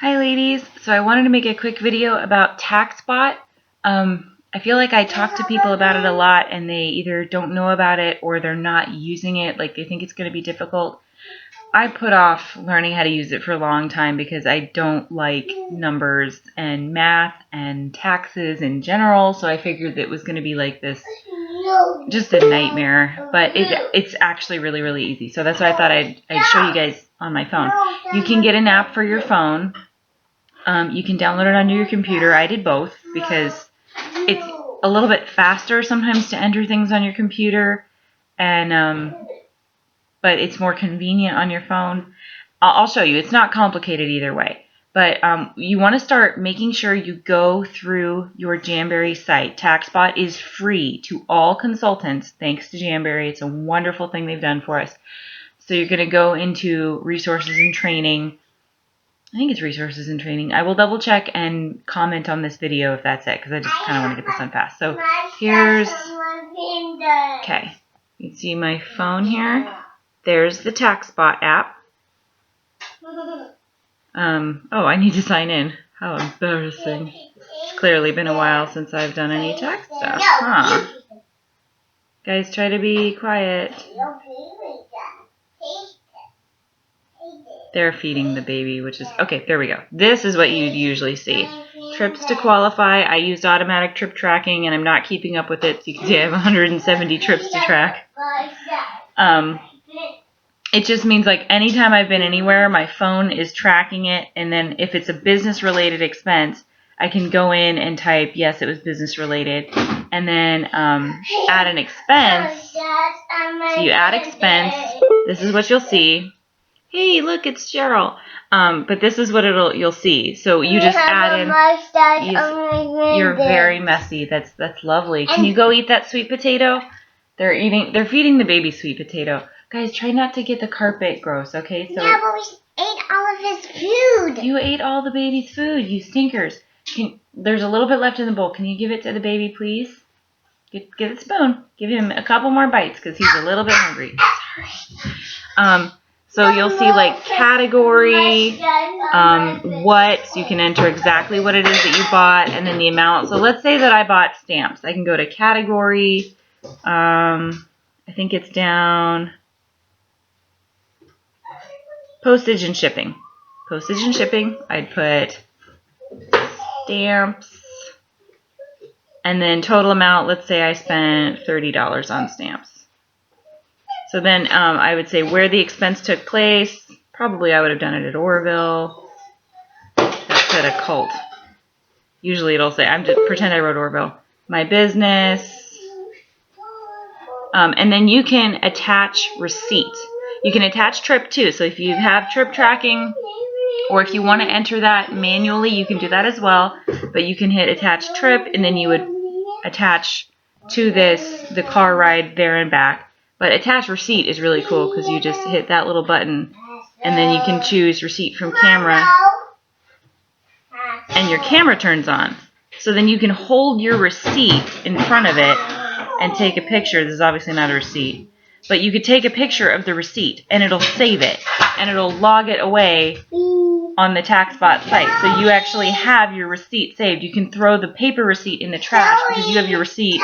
Hi ladies, so I wanted to make a quick video about TaxBot. I feel like I talk to people about it a lot and they either don't know about it or they're not using it, like they think it's going to be difficult. I put off learning how to use it for a long time because I don't like numbers and math and taxes in general, so I figured that it was going to be like this, just a nightmare, but it's actually really, really easy. So that's why I thought I'd show you guys on my phone. You can get an app for your phone. You can download it onto your computer. I did both because it's a little bit faster sometimes to enter things on your computer, and but it's more convenient on your phone. I'll show you. It's not complicated either way. But you want to start making sure you go through your Jamberry site. TaxBot is free to all consultants, thanks to Jamberry. It's a wonderful thing they've done for us. So you're going to go into resources and training. I think it's resources and training. I will double check and comment on this video if that's it, because I just kind of want to get this done fast. So here's, okay, you can see my phone here. There's the TaxBot app. Oh, I need to sign in. How embarrassing. It's clearly been a while since I've done any tax stuff, huh? Guys, try to be quiet. They're feeding the baby, which is, okay, there we go. This is what you'd usually see. Trips to qualify. I used automatic trip tracking, and I'm not keeping up with it. So you can see I have 170 trips to track. It just means like anytime I've been anywhere, my phone is tracking it, and then if it's a business-related expense, I can go in and type, yes, it was business-related, and then add an expense. So you add expense. This is what you'll see. Hey, look, it's Cheryl. But this is what you'll see. So you just add in. You're very messy. That's lovely. Can you go eat that sweet potato? They're feeding the baby sweet potato. Guys, try not to get the carpet gross, okay? So yeah, but we ate all of his food. You ate all the baby's food, you stinkers. There's a little bit left in the bowl. Can you give it to the baby, please? Get a spoon. Give him a couple more bites because he's a little bit hungry. Sorry. So you'll see like category, what, so you can enter exactly what it is that you bought, and then the amount. So let's say that I bought stamps. I can go to category. I think it's down. Postage and shipping. Postage and shipping. I'd put stamps. And then total amount, let's say I spent $30 on stamps. So then I would say where the expense took place. Probably I would have done it at Orville. That's at a cult. Usually it'll say, pretend I wrote Orville. My business. And then you can attach receipt. You can attach trip too. So if you have trip tracking, or if you want to enter that manually, you can do that as well. But you can hit attach trip, and then you would attach to this the car ride there and back. But attach receipt is really cool because you just hit that little button, and then you can choose receipt from camera, and your camera turns on. So then you can hold your receipt in front of it and take a picture. This is obviously not a receipt. But you could take a picture of the receipt, and it'll save it, and it'll log it away on the TaxBot site. So you actually have your receipt saved. You can throw the paper receipt in the trash because you have your receipt.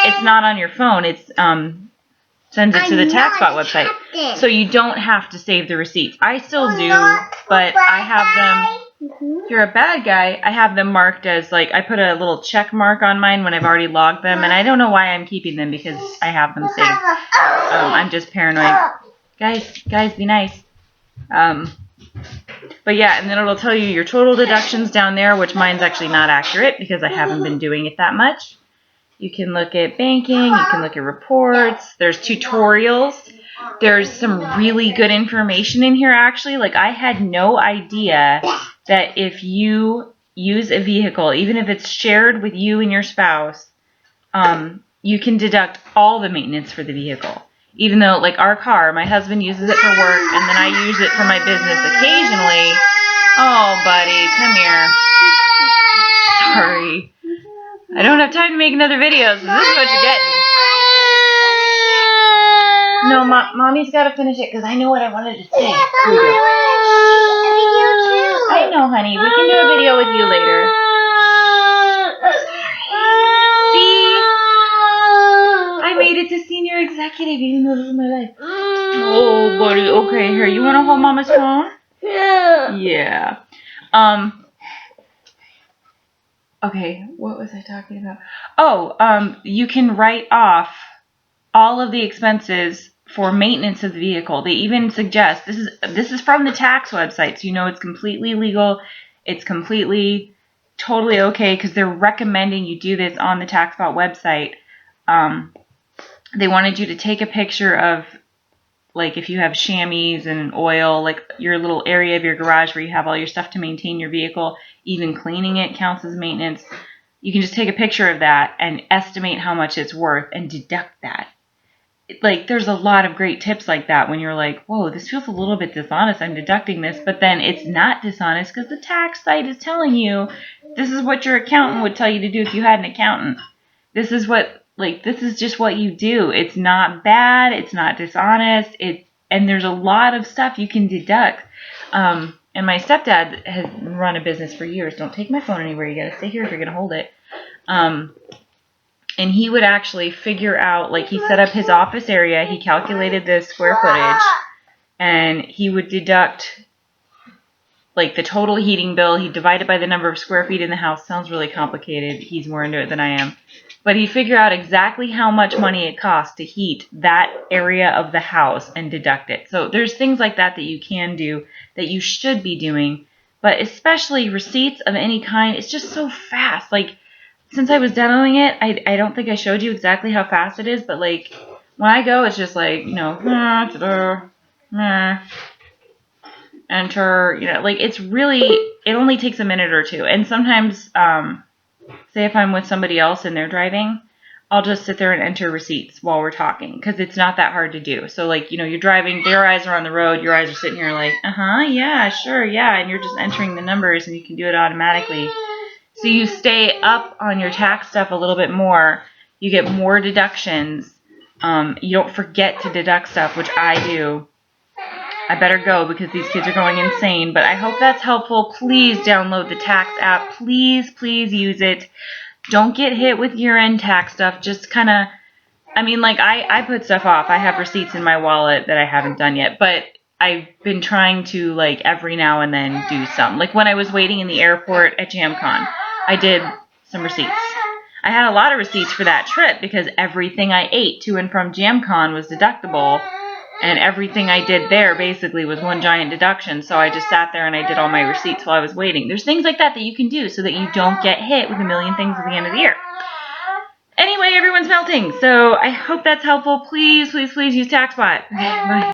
It's not on your phone. It's sends it to the TaxBot website. So you don't have to save the receipts. I still do, but I have them. If you're a bad guy, I have them marked as, like, I put a little check mark on mine when I've already logged them, and I don't know why I'm keeping them because I have them saved. I'm just paranoid. Guys, be nice. But yeah, and then it'll tell you your total deductions down there, which mine's actually not accurate because I haven't been doing it that much. You can look at banking, you can look at reports, there's tutorials. There's some really good information in here, actually. Like, I had no idea that if you use a vehicle, even if it's shared with you and your spouse, you can deduct all the maintenance for the vehicle. Even though, like, our car, my husband uses it for work, and then I use it for my business occasionally. Oh, buddy, come here. Sorry. I don't have time to make another video, so this is what you're getting. No, Mommy's got to finish it because I know what I wanted to say. Yeah, but I want to see a video too. I know, honey. honey. We can do a video with you later. See? I made it to senior executive even though this is my life. Oh, buddy. Okay, here. You want to hold Mama's phone? Yeah. Okay, what was I talking about? Oh, you can write off all of the expenses for maintenance of the vehicle. They even suggest this is from the tax website, so you know it's completely legal. It's completely totally okay because they're recommending you do this on the TaxBot website. They wanted you to take a picture of, like, if you have chamois and oil, like your little area of your garage where you have all your stuff to maintain your vehicle, even cleaning it counts as maintenance. You can just take a picture of that and estimate how much it's worth and deduct that. Like, there's a lot of great tips like that when you're like, whoa, this feels a little bit dishonest. I'm deducting this, but then it's not dishonest because the tax site is telling you this is what your accountant would tell you to do if you had an accountant. This is just what you do. It's not bad. It's not dishonest. And there's a lot of stuff you can deduct. And my stepdad has run a business for years. Don't take my phone anywhere. You got to stay here if you're going to hold it. And he would actually figure out, like, he set up his office area. He calculated the square footage. And he would deduct, like, the total heating bill. He'd divide it by the number of square feet in the house. Sounds really complicated. He's more into it than I am. But he'd figure out exactly how much money it costs to heat that area of the house and deduct it. So there's things like that that you can do that you should be doing. But especially receipts of any kind, it's just so fast. Like, since I was demoing it, I don't think I showed you exactly how fast it is. But, like, when I go, it's just like, you know, enter, you know, like, it's really, it only takes a minute or two. And sometimes, say if I'm with somebody else and they're driving, I'll just sit there and enter receipts while we're talking because it's not that hard to do. So, like, you know, you're driving, their eyes are on the road, your eyes are sitting here like, yeah, sure, yeah, and you're just entering the numbers and you can do it automatically. So you stay up on your tax stuff a little bit more. You get more deductions. You don't forget to deduct stuff, which I do. I better go because these kids are going insane. But I hope that's helpful. Please download the tax app. Please, please use it. Don't get hit with year-end tax stuff. Just kind of, I mean, like, I put stuff off. I have receipts in my wallet that I haven't done yet. But I've been trying to, like, every now and then do some. Like, when I was waiting in the airport at JamCon, I did some receipts. I had a lot of receipts for that trip because everything I ate to and from JamCon was deductible. And everything I did there basically was one giant deduction. So I just sat there and I did all my receipts while I was waiting. There's things like that that you can do so that you don't get hit with a million things at the end of the year. Anyway, everyone's melting. So I hope that's helpful. Please, please, please use TaxBot. Okay, bye.